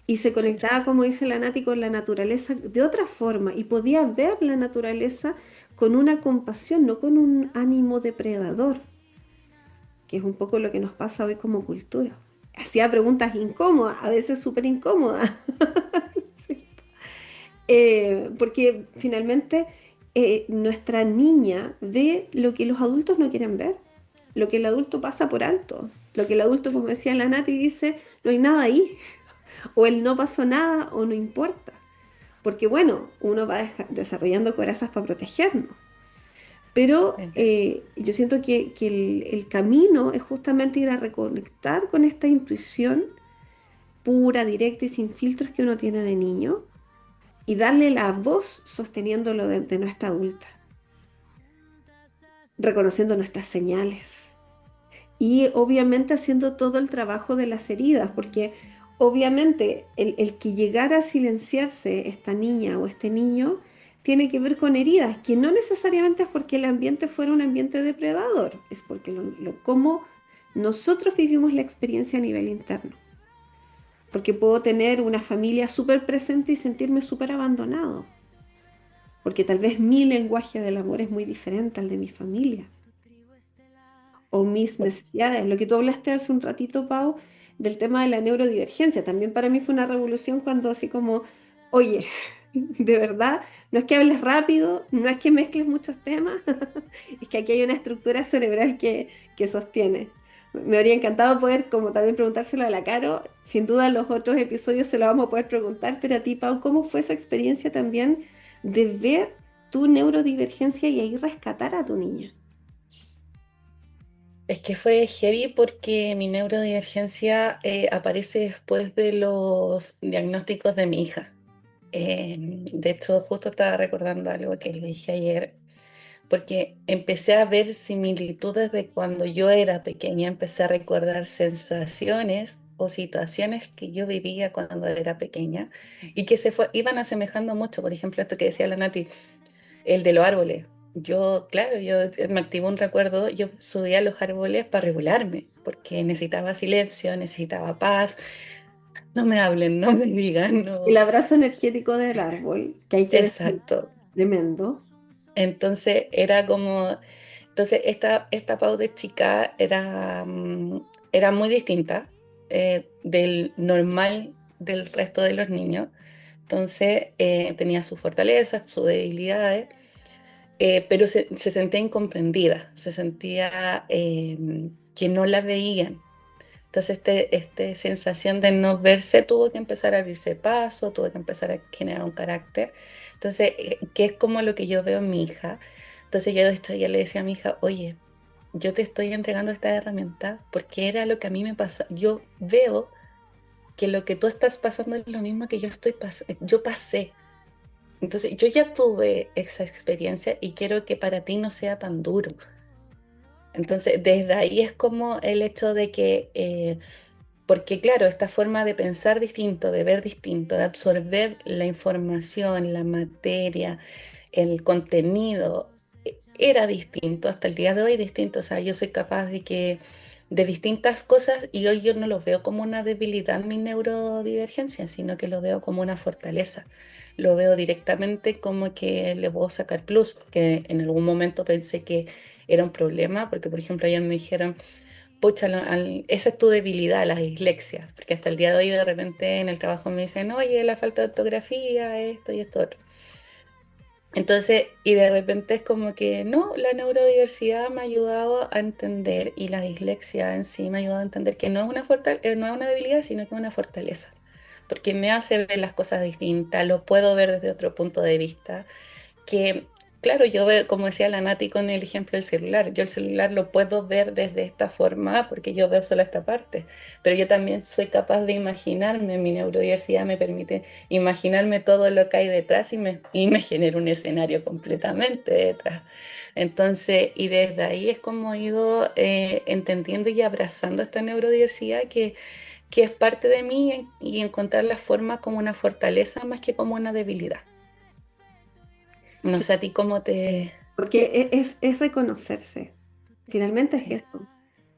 y se Sí. conectaba, como dice la Nati, con la naturaleza de otra forma y podía ver la naturaleza con una compasión, no con un ánimo depredador, que es un poco lo que nos pasa hoy como cultura. Hacía preguntas incómodas, a veces súper incómodas, ¿sí? Porque finalmente nuestra niña ve lo que los adultos no quieren ver, lo que el adulto pasa por alto, lo que el adulto, como decía la Nati, dice, no hay nada ahí, o el no pasó nada o no importa. Porque bueno, uno va desarrollando corazas para protegernos, Pero entiendo. yo siento que el camino es justamente ir a reconectar con esta intuición pura, directa y sin filtros que uno tiene de niño y darle la voz sosteniéndolo de nuestra adulta, reconociendo nuestras señales y obviamente haciendo todo el trabajo de las heridas, porque obviamente el que llegara a silenciarse esta niña o este niño tiene que ver con heridas, que no necesariamente es porque el ambiente fuera un ambiente depredador, es porque cómo nosotros vivimos la experiencia a nivel interno. Porque puedo tener una familia súper presente y sentirme súper abandonado, porque tal vez mi lenguaje del amor es muy diferente al de mi familia o mis necesidades. Lo que tú hablaste hace un ratito, Pau, del tema de la neurodivergencia, también para mí fue una revolución cuando así como, oye, de verdad, no es que hables rápido, no es que mezcles muchos temas, es que aquí hay una estructura cerebral que sostiene. Me habría encantado poder, como también preguntárselo a la Caro, sin duda en los otros episodios se lo vamos a poder preguntar, pero a ti, Pau, ¿cómo fue esa experiencia también de ver tu neurodivergencia y ahí rescatar a tu niña? Es que fue heavy porque mi neurodivergencia aparece después de los diagnósticos de mi hija. De hecho, justo estaba recordando algo que le dije ayer, porque empecé a ver similitudes de cuando yo era pequeña, empecé a recordar sensaciones o situaciones que yo vivía cuando era pequeña y que iban asemejando mucho. Por ejemplo, esto que decía la Nati, el de los árboles. Yo, claro, yo me activó un recuerdo, yo subía a los árboles para regularme, porque necesitaba silencio, necesitaba paz, no me hablen, no me digan, no. El abrazo energético del árbol, que hay que decir, Exacto. tremendo. Entonces era como, entonces esta Pau de chica era, era muy distinta del normal del resto de los niños. Entonces tenía sus fortalezas, sus debilidades, pero se sentía incomprendida, se sentía que no la veían. Entonces, esta sensación de no verse tuvo que empezar a abrirse paso, tuvo que empezar a generar un carácter. Entonces, que es como lo que yo veo en mi hija. Entonces, yo de hecho ya le decía a mi hija, oye, yo te estoy entregando esta herramienta porque era lo que a mí me pasa. Yo veo que lo que tú estás pasando es lo mismo que yo pasé. Entonces, yo ya tuve esa experiencia y quiero que para ti no sea tan duro. Entonces, desde ahí es como el hecho de que porque claro, esta forma de pensar distinto, de ver distinto, de absorber la información, la materia, el contenido, era distinto, hasta el día de hoy distinto. O sea, yo soy capaz de distintas cosas y hoy yo no lo veo como una debilidad en mi neurodivergencia, sino que lo veo como una fortaleza. Lo veo directamente como que le puedo sacar plus, que en algún momento pensé que era un problema, porque por ejemplo ayer me dijeron, pucha, esa es tu debilidad, la dislexia, porque hasta el día de hoy de repente en el trabajo me dicen, oye, la falta de ortografía, esto y esto otro. Entonces, y de repente es como que no, la neurodiversidad me ha ayudado a entender y la dislexia en sí me ha ayudado a entender que no es una debilidad, sino que es una fortaleza, porque me hace ver las cosas distintas, lo puedo ver desde otro punto de vista que, claro, yo veo, como decía la Nati con el ejemplo del celular, yo el celular lo puedo ver desde esta forma porque yo veo solo esta parte, pero yo también soy capaz de imaginarme, mi neurodiversidad me permite imaginarme todo lo que hay detrás y me genera un escenario completamente detrás. Entonces, y desde ahí es como he ido entendiendo y abrazando esta neurodiversidad que es parte de mí y encontrar la forma como una fortaleza más que como una debilidad. No sé a ti cómo te... Porque es reconocerse. Finalmente es Sí, eso.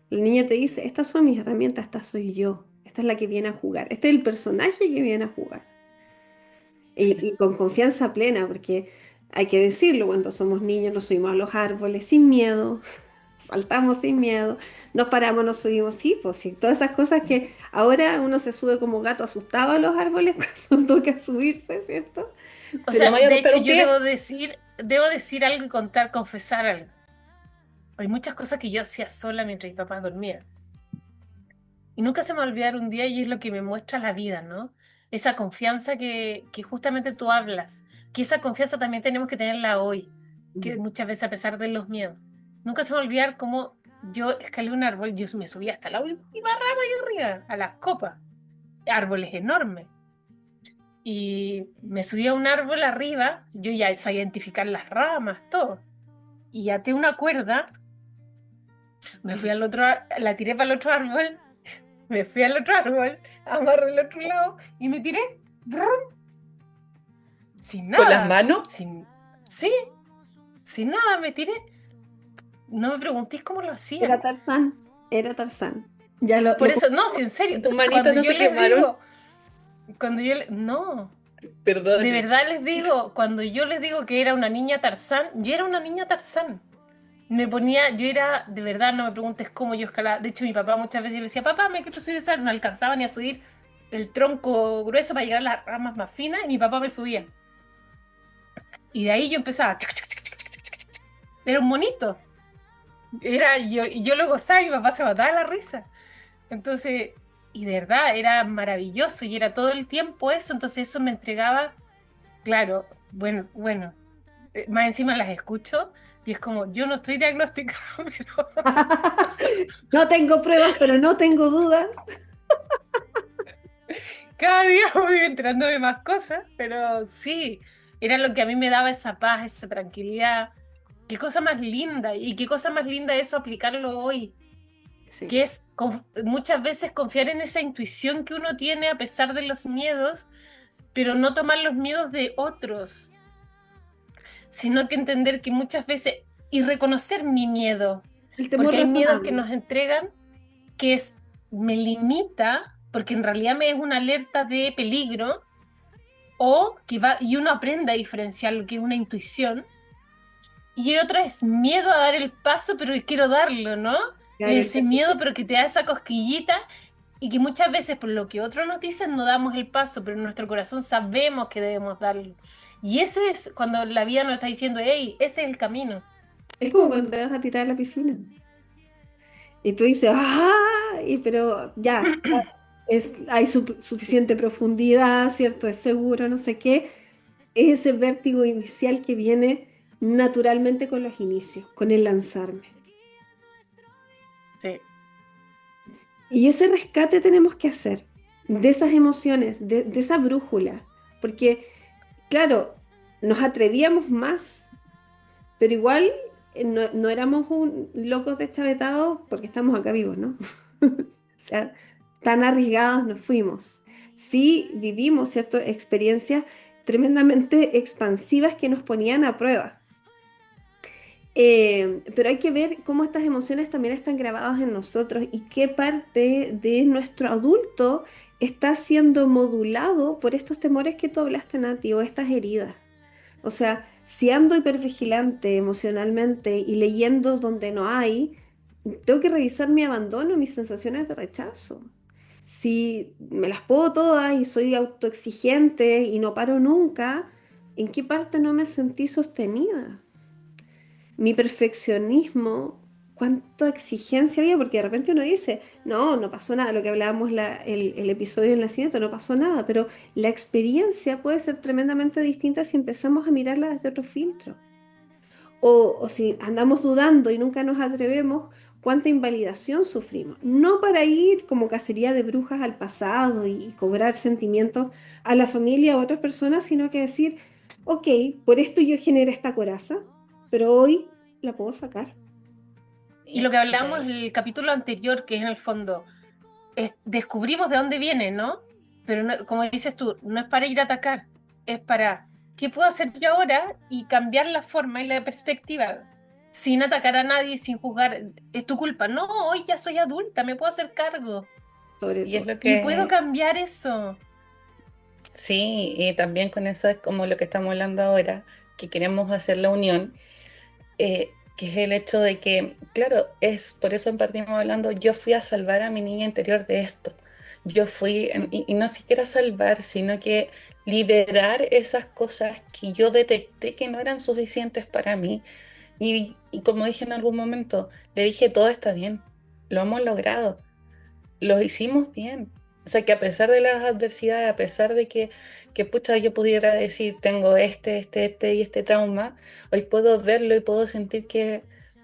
El niño te dice, estas son mis herramientas, esta soy yo, esta es la que viene a jugar, este es el personaje que viene a jugar. sí. Y con confianza plena, porque hay que decirlo, cuando somos niños nos subimos a los árboles sin miedo, saltamos sin miedo, nos paramos, nos subimos, sí, pues sí, todas esas cosas que ahora uno se sube como gato asustado a los árboles cuando toca subirse, ¿cierto? O No sea, me vaya a de romper hecho, un yo pie. debo decir algo y contar, confesar algo. Hay muchas cosas que yo hacía sola mientras mi papá dormía. Y nunca se me va a olvidar un día y es lo que me muestra la vida, ¿no? Esa confianza que justamente tú hablas, que esa confianza también tenemos que tenerla hoy. que muchas veces a pesar de los miedos. Nunca se me va a olvidar cómo yo escalé un árbol, yo me subí hasta la última rama ahí arriba, a las copas, árboles enormes. Y me subí a un árbol arriba, yo ya sabía identificar las ramas, todo. Y até una cuerda, me fui al otro, la tiré para el otro árbol, me fui al otro árbol, amarré el otro lado y me tiré. ¡Brum! Sin nada. ¿Con las manos? Sí, sin nada, me tiré. No me preguntéis cómo lo hacían. Era Tarzán, era Tarzán. Por eso, no, si en serio. ¿Tus manitos no se quemaron? No, Perdón. de verdad les digo, cuando yo les digo que era una niña Tarzán, yo era una niña Tarzán. Me ponía, yo era, de verdad, no me preguntes cómo yo escalaba. De hecho, mi papá muchas veces le decía, papá, me quiero subir esa, no alcanzaba ni a subir el tronco grueso para llegar a las ramas más finas, y mi papá me subía. Y de ahí yo empezaba. Era un monito. Y yo lo gozaba y mi papá se mataba de la risa. Entonces, y de verdad, era maravilloso y era todo el tiempo eso. Entonces, eso me entregaba, claro, bueno, más encima las escucho y es como, yo no estoy diagnosticada, pero No tengo pruebas, pero no tengo dudas. cada día voy enterándome más cosas. Pero sí, era lo que a mí me daba esa paz, esa tranquilidad. Qué cosa más linda, y qué cosa más linda eso aplicarlo hoy. Sí. Que es muchas veces confiar en esa intuición que uno tiene a pesar de los miedos, pero no tomar los miedos de otros, sino que entender que muchas veces, y reconocer mi miedo, El temor porque hay miedos que razonable. nos entregan que me limita, porque en realidad me es una alerta de peligro, o que va, y uno aprende a diferenciar lo que es una intuición, y otra es miedo a dar el paso, pero quiero darlo, ¿no? Claro, Ese miedo, pero que te da esa cosquillita. Y que muchas veces por lo que otros nos dicen no damos el paso, pero en nuestro corazón sabemos que debemos darlo. Y ese es cuando la vida nos está diciendo, hey, ese es el camino. es como cuando te vas a tirar a la piscina. Y tú dices, ¡ah! Pero ya, hay suficiente profundidad, ¿cierto? Es seguro, no sé qué. Es ese vértigo inicial que viene naturalmente con los inicios, con el lanzarme. Sí, Y ese rescate tenemos que hacer de esas emociones, de esa brújula. Porque, claro, nos atrevíamos más, pero igual no éramos locos deschavetados porque estamos acá vivos, ¿no? O sea, tan arriesgados nos fuimos. Sí vivimos, ¿cierto? Experiencias tremendamente expansivas que nos ponían a prueba. Pero hay que ver cómo estas emociones también están grabadas en nosotros y qué parte de nuestro adulto está siendo modulado por estos temores que tú hablaste, Nati, o estas heridas. O sea, si ando hipervigilante emocionalmente y leyendo donde no hay, tengo que revisar mi abandono, mis sensaciones de rechazo. Si me las puedo todas y soy autoexigente y no paro nunca, ¿en qué parte no me sentí sostenida? Mi perfeccionismo, cuánta exigencia había, porque de repente uno dice, no, no pasó nada, lo que hablábamos el episodio del nacimiento, no pasó nada, pero la experiencia puede ser tremendamente distinta si empezamos a mirarla desde otro filtro. O si andamos dudando y nunca nos atrevemos, cuánta invalidación sufrimos. No para ir como cacería de brujas al pasado y cobrar sentimientos a la familia o a otras personas, sino que decir, ok, por esto yo generé esta coraza, pero hoy la puedo sacar. y lo que hablamos en el capítulo anterior, que es en el fondo, descubrimos de dónde viene, ¿no? Pero no, como dices tú, no es para ir a atacar, es para, ¿qué puedo hacer yo ahora? Y cambiar la forma y la perspectiva, sin atacar a nadie, sin juzgar, es tu culpa. No, hoy ya soy adulta, me puedo hacer cargo. Sobre Y es todo. lo Y puedo que, cambiar eso. sí, y también con eso es como lo que estamos hablando ahora, que queremos hacer la unión, que es el hecho de que, claro, es por eso partimos hablando, yo fui a salvar a mi niña interior de esto. Yo fui, y no siquiera salvar, sino que liberar esas cosas que yo detecté que no eran suficientes para mí. Y como dije en algún momento, le dije, todo está bien, lo hemos logrado, lo hicimos bien. O sea, que a pesar de las adversidades, a pesar de que pucha, yo pudiera decir, tengo y este trauma, hoy puedo verlo y puedo sentir que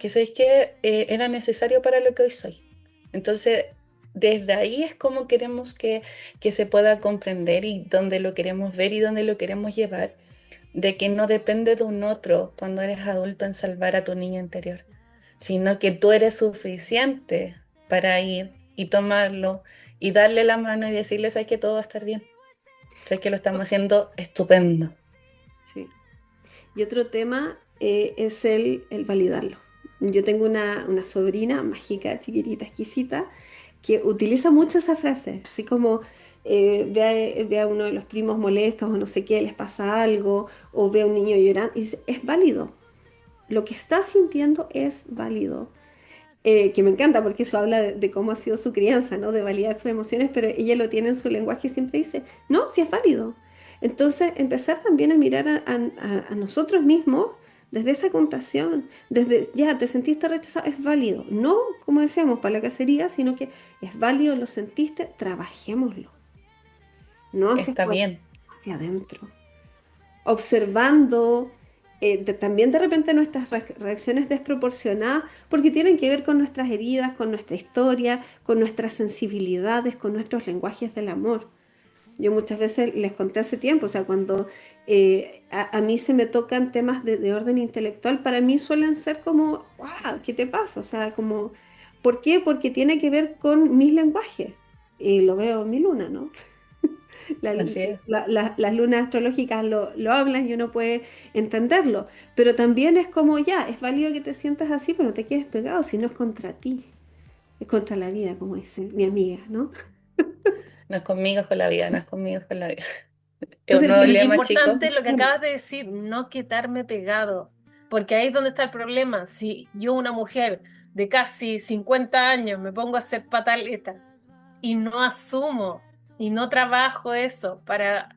¿sabéis qué? Era necesario para lo que hoy soy. Entonces, desde ahí es como queremos que se pueda comprender y dónde lo queremos ver y dónde lo queremos llevar, de que no depende de un otro cuando eres adulto en salvar a tu niño interior, sino que tú eres suficiente para ir y tomarlo y darle la mano y decirles, sabes que todo va a estar bien, sabes que lo estamos haciendo estupendo. Sí. Y otro tema es el validarlo. Yo tengo una sobrina mágica, chiquitita, exquisita, que utiliza mucho esa frase, así como ve a uno de los primos molestos o no sé qué, les pasa algo, o ve a un niño llorando, y dice, es válido, lo que está sintiendo es válido. Que me encanta porque eso habla de cómo ha sido su crianza, ¿no? De validar sus emociones, pero ella lo tiene en su lenguaje y siempre dice, no, sí es válido. Entonces, empezar también a mirar a nosotros mismos desde esa compasión, desde, ya, te sentiste rechazado, es válido. No, como decíamos, para la cacería, sino que es válido, lo sentiste, trabajémoslo. No hacia Está afuera, bien, hacia adentro observando también de repente nuestras reacciones desproporcionadas, porque tienen que ver con nuestras heridas, con nuestra historia, con nuestras sensibilidades, con nuestros lenguajes del amor. Yo muchas veces les conté hace tiempo, o sea, cuando a mí se me tocan temas de orden intelectual, para mí suelen ser como, wow, ¿qué te pasa? O sea, como, ¿por qué? Porque tiene que ver con mis lenguajes. Y lo veo en mi luna, ¿no? La- así es. las lunas astrológicas lo hablan y uno puede entenderlo, pero también es como ya, es válido que te sientas así, pero no te quedes pegado, si no es contra ti, es contra la vida, como dice mi amiga, ¿no? No es conmigo, es con la vida, no es conmigo, es con la vida. Es un Entonces, nuevo Pero qué lema, chicos. importante lo que dime, acabas de decir, no quedarme pegado, porque ahí es donde está el problema. Si yo, una mujer de casi 50 años, me pongo a hacer pataleta y no asumo y no trabajo eso para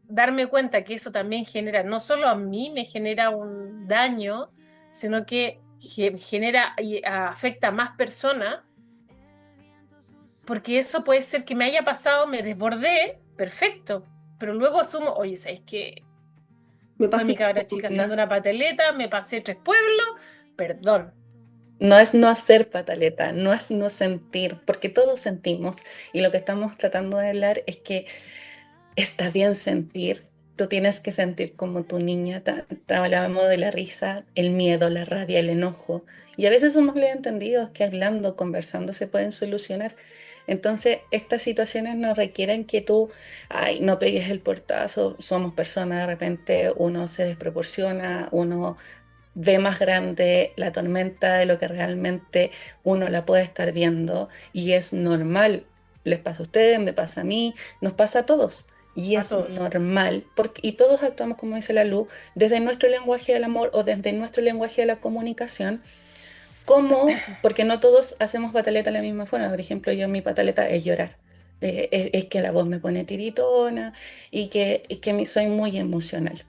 darme cuenta que eso también genera, no solo a mí me genera un daño, sino que genera y afecta a más personas, porque eso puede ser que me haya pasado, me desbordé, perfecto, pero luego asumo, oye, ¿sabes qué? me Fue pasa mi eso cabra poco. chica No, haciendo una pateleta, me pasé 3 pueblos, perdón. no es no hacer pataleta, no es no sentir, porque todos sentimos y lo que estamos tratando de hablar es que está bien sentir, tú tienes que sentir como tu niña, hablábamos de la risa, el miedo, la rabia, el enojo, y a veces somos entendidos que hablando, conversando se pueden solucionar. Entonces, estas situaciones no requieren que tú, ay, no pegues el portazo, somos personas, de repente uno se desproporciona, uno ve más grande la tormenta de lo que realmente uno la puede estar viendo y es normal. Les pasa a ustedes, me pasa a mí, nos pasa a todos. Y A es todos. normal, porque, y todos actuamos, como dice la Luz, desde nuestro lenguaje del amor o desde nuestro lenguaje de la comunicación, como, porque no todos hacemos pataleta de la misma forma. Por ejemplo, yo mi pataleta es llorar. Es que la voz me pone tiritona y que soy muy emocional.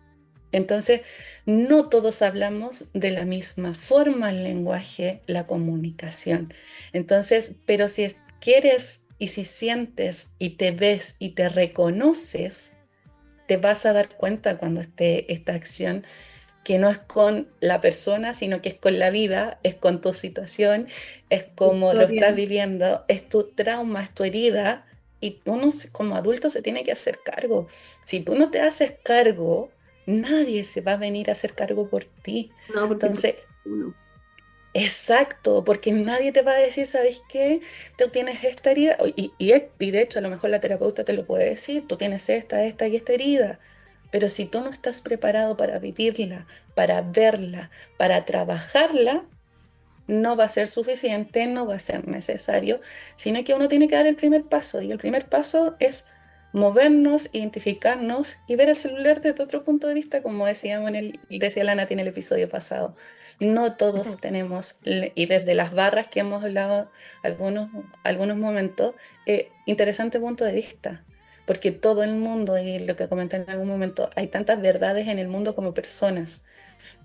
Entonces, no todos hablamos de la misma forma el lenguaje, la comunicación. Entonces, pero si quieres y si sientes y te ves y te reconoces, te vas a dar cuenta cuando esté esta acción que no es con la persona, sino que es con la vida, es con tu situación, es como lo estás Historia. viviendo, es tu trauma, es tu herida, y uno como adulto se tiene que hacer cargo. Si tú no te haces cargo, nadie se va a venir a hacer cargo por ti. No, porque tú, Entonces, uno. exacto, porque nadie te va a decir, ¿sabes qué? Tú tienes esta herida, y de hecho a lo mejor la terapeuta te lo puede decir, tú tienes esta y esta herida, pero si tú no estás preparado para vivirla, para verla, para trabajarla, no va a ser suficiente, no va a ser necesario, sino que uno tiene que dar el primer paso, y el primer paso es movernos, identificarnos y ver el celular desde otro punto de vista, como decíamos decía la Nati en el episodio pasado. No todos tenemos, y desde las barras que hemos hablado algunos momentos, interesante punto de vista, porque todo el mundo, y lo que comenté en algún momento, hay tantas verdades en el mundo como personas.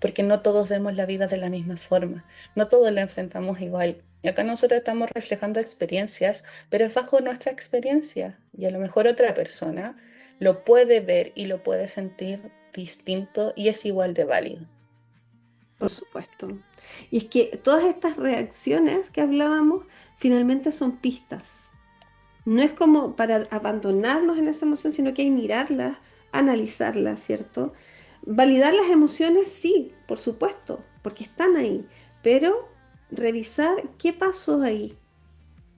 porque no todos vemos la vida de la misma forma, no todos la enfrentamos igual. Y acá nosotros estamos reflejando experiencias, pero es bajo nuestra experiencia y a lo mejor otra persona lo puede ver y lo puede sentir distinto y es igual de válido. Por supuesto. Y es que todas estas reacciones que hablábamos finalmente son pistas. No es como para abandonarnos en esa emoción, sino que hay que mirarlas, analizarlas, ¿cierto? Validar las emociones, sí, por supuesto, porque están ahí, pero revisar qué pasó ahí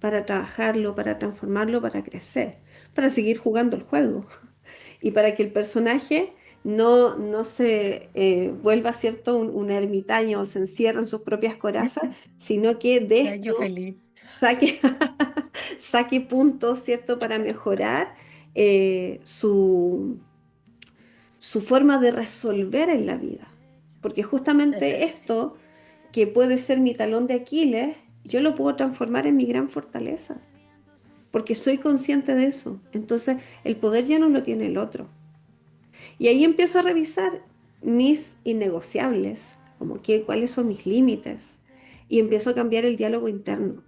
para trabajarlo, para transformarlo, para crecer, para seguir jugando el juego y para que el personaje no se vuelva, ¿cierto?, un ermitaño o se encierre en sus propias corazas, sino que de Ya, yo esto feliz. saque, saque puntos, ¿cierto?, para mejorar su forma de resolver en la vida. Porque justamente Necesito. esto, que puede ser mi talón de Aquiles, yo lo puedo transformar en mi gran fortaleza, porque soy consciente de eso. Entonces, el poder ya no lo tiene el otro. Y ahí empiezo a revisar mis innegociables, como que cuáles son mis límites, y empiezo a cambiar el diálogo interno.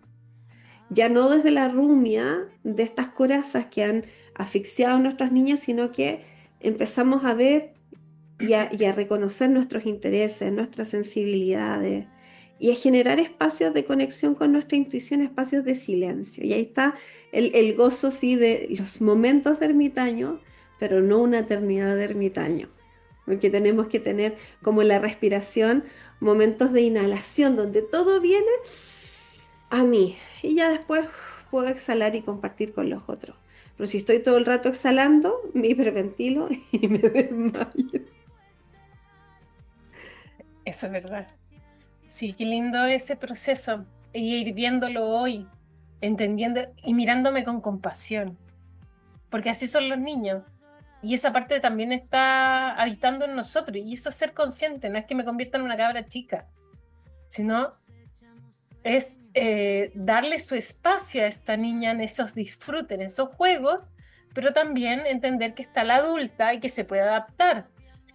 Ya no desde la rumia de estas corazas que han asfixiado a nuestras niñas, sino que empezamos a ver y a reconocer nuestros intereses, nuestras sensibilidades y a generar espacios de conexión con nuestra intuición, espacios de silencio. Y ahí está el gozo, sí, de los momentos de ermitaño, pero no una eternidad de ermitaño. Porque tenemos que tener como la respiración, momentos de inhalación donde todo viene a mí y ya después puedo exhalar y compartir con los otros. Pero si estoy todo el rato exhalando, me hiperventilo y me desmayo. Eso es verdad. Sí, qué lindo ese proceso y ir viéndolo hoy, entendiendo y mirándome con compasión, porque así son los niños. Y esa parte también está habitando en nosotros, y eso es ser consciente, no es que me convierta en una cabra chica, sino es darle su espacio a esta niña en esos disfrutes, en esos juegos, pero también entender que está la adulta y que se puede adaptar.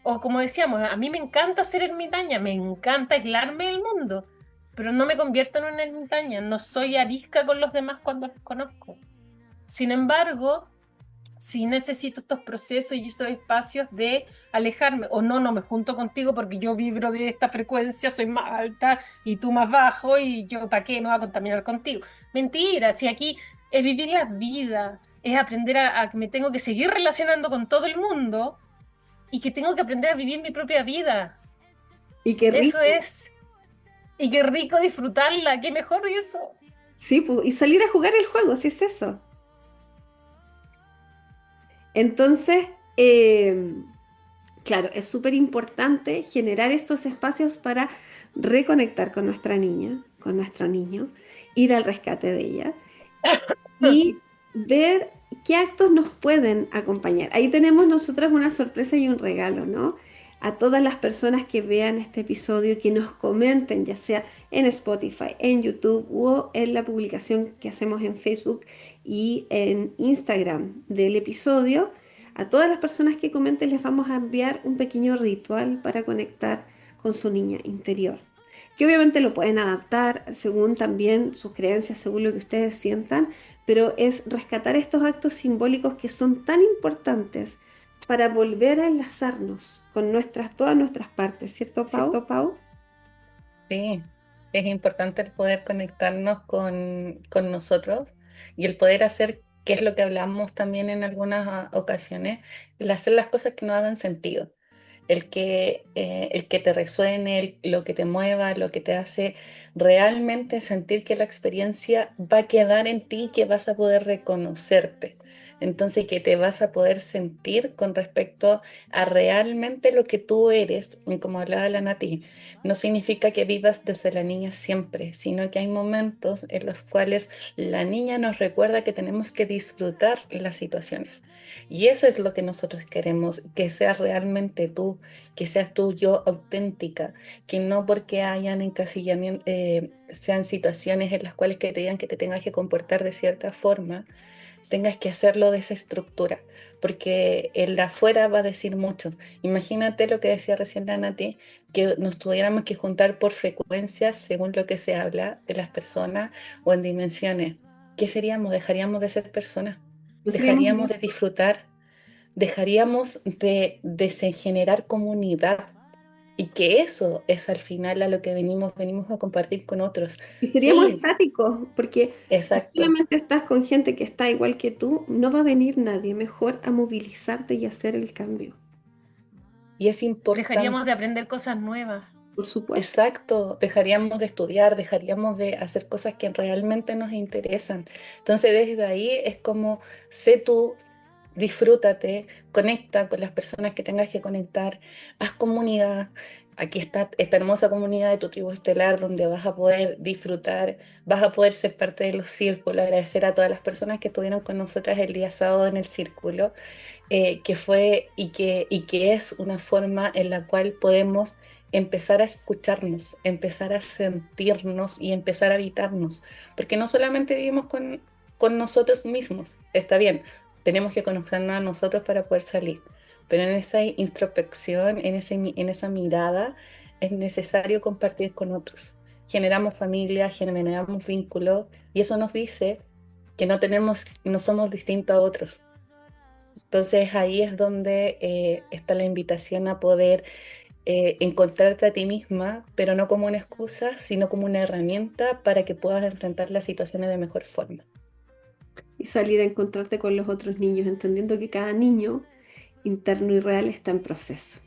O como decíamos, a mí me encanta ser ermitaña, me encanta aislarme del mundo, pero no me convierto en una ermitaña, no soy arisca con los demás cuando los conozco. Sin embargo, sí necesito estos procesos y esos espacios de alejarme, o no, no me junto contigo porque yo vibro de esta frecuencia, soy más alta y tú más bajo y yo, ¿para qué me voy a contaminar contigo? Mentira, si aquí es vivir la vida, es aprender a que me tengo que seguir relacionando con todo el mundo y que tengo que aprender a vivir mi propia vida. Y qué Eso rico. es, y qué rico disfrutarla, qué mejor eso. Sí, y salir a jugar el juego, si es eso. Entonces, claro, es súper importante generar estos espacios para reconectar con nuestra niña, con nuestro niño, ir al rescate de ella y ver qué actos nos pueden acompañar. Ahí tenemos nosotras una sorpresa y un regalo, ¿no? A todas las personas que vean este episodio, que nos comenten, ya sea en Spotify, en YouTube o en la publicación que hacemos en Facebook y en Instagram del episodio. A todas las personas que comenten les vamos a enviar un pequeño ritual para conectar con su niña interior, que obviamente lo pueden adaptar según también sus creencias, según lo que ustedes sientan, pero es rescatar estos actos simbólicos que son tan importantes para volver a enlazarnos con todas nuestras partes, ¿cierto, Pau? ¿Cierto, Pau? Sí, es importante el poder conectarnos con nosotros y el poder hacer, que es lo que hablamos también en algunas ocasiones, el hacer las cosas que no hagan sentido. El que te resuene, lo que te mueva, lo que te hace realmente sentir que la experiencia va a quedar en ti, que vas a poder reconocerte. Entonces, que te vas a poder sentir con respecto a realmente lo que tú eres, y como hablaba la Nati, no significa que vivas desde la niña siempre, sino que hay momentos en los cuales la niña nos recuerda que tenemos que disfrutar las situaciones. Y eso es lo que nosotros queremos, que seas realmente tú, que seas tú yo auténtica, que no porque hayan encasillamiento, sean situaciones en las cuales que te digan que te tengas que comportar de cierta forma, tengas que hacerlo de esa estructura, porque el de afuera va a decir mucho. Imagínate lo que decía recién la Nati, que nos tuviéramos que juntar por frecuencias según lo que se habla de las personas o en dimensiones. ¿Qué seríamos? Dejaríamos de ser personas, No seríamos dejaríamos de niños. disfrutar, dejaríamos de generar comunidad. Y que eso es al final a lo que venimos a compartir con otros. Y seríamos Sí, estáticos, porque si exacto. solamente estás con gente que está igual que tú, no va a venir nadie. Mejor a movilizarte y hacer el cambio. Y es Dejaríamos importante, de aprender cosas nuevas. Por supuesto. exacto, dejaríamos de estudiar, dejaríamos de hacer cosas que realmente nos interesan. Entonces desde ahí es como, sé tú, disfrútate, conecta con las personas que tengas que conectar, haz comunidad. Aquí está esta hermosa comunidad de tu tribu estelar donde vas a poder disfrutar, vas a poder ser parte de los círculos, agradecer a todas las personas que estuvieron con nosotras el día sábado en el círculo, que fue y que es una forma en la cual podemos empezar a escucharnos, empezar a sentirnos y empezar a habitarnos, porque no solamente vivimos con nosotros mismos, está bien, tenemos que conocernos a nosotros para poder salir, pero en esa introspección, en esa mirada, es necesario compartir con otros. Generamos familia, generamos vínculos y eso nos dice que no somos distintos a otros. Entonces ahí es donde está la invitación a poder encontrarte a ti misma, pero no como una excusa, sino como una herramienta para que puedas enfrentar las situaciones de mejor forma. Y salir a encontrarte con los otros niños, entendiendo que cada niño interno y real está en proceso.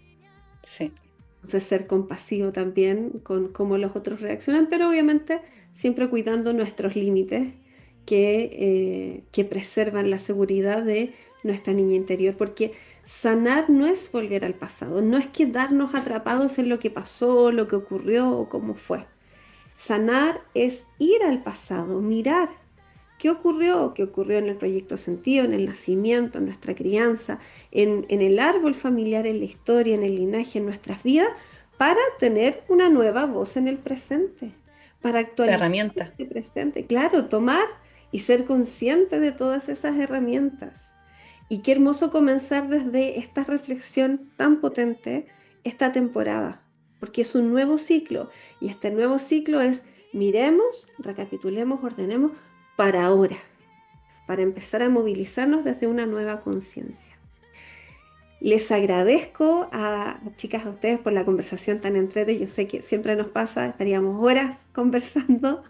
Sí, Entonces, ser compasivo también con cómo los otros reaccionan, pero obviamente siempre cuidando nuestros límites que preservan la seguridad de nuestra niña interior, porque sanar no es volver al pasado, no es quedarnos atrapados en lo que pasó, lo que ocurrió o cómo fue. Sanar es ir al pasado, mirar qué ocurrió, qué ocurrió en el proyecto sentido, en el nacimiento, en nuestra crianza, en el árbol familiar, en la historia, en el linaje, en nuestras vidas, para tener una nueva voz en el presente, para la actualizar herramienta. este presente. Claro, tomar y ser consciente de todas esas herramientas. Y qué hermoso comenzar desde esta reflexión tan potente esta temporada, porque es un nuevo ciclo y este nuevo ciclo es miremos, recapitulemos, ordenemos para ahora, para empezar a movilizarnos desde una nueva conciencia. Les agradezco a chicas, a ustedes por la conversación tan entrete. Yo sé que siempre nos pasa, estaríamos horas conversando.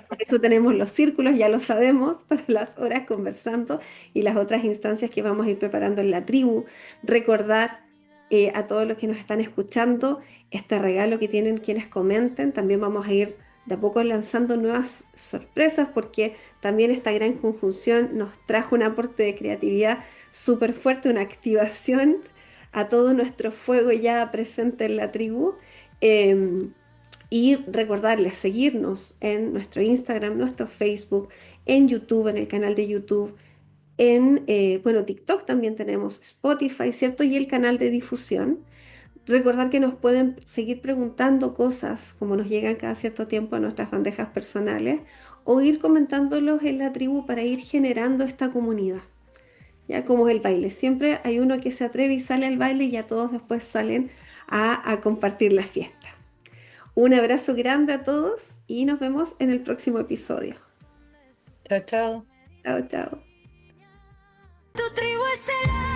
Por eso tenemos los círculos, ya lo sabemos, para las horas conversando y las otras instancias que vamos a ir preparando en la tribu. Recordar a todos los que nos están escuchando este regalo que tienen quienes comenten. También vamos a ir de a poco lanzando nuevas sorpresas porque también esta gran conjunción nos trajo un aporte de creatividad súper fuerte, una activación a todo nuestro fuego ya presente en la tribu. Em, y recordarles seguirnos en nuestro Instagram, nuestro Facebook, en YouTube, en el canal de YouTube, bueno, TikTok también tenemos, Spotify, ¿cierto? Y el canal de difusión. Recordar que nos pueden seguir preguntando cosas como nos llegan cada cierto tiempo a nuestras bandejas personales o ir comentándolos en la tribu para ir generando esta comunidad. Ya como es el baile, siempre hay uno que se atreve y sale al baile y ya todos después salen a compartir la fiesta. Un abrazo grande a todos y nos vemos en el próximo episodio. Chao, chao. Chao, chao. Tu tribu estelar.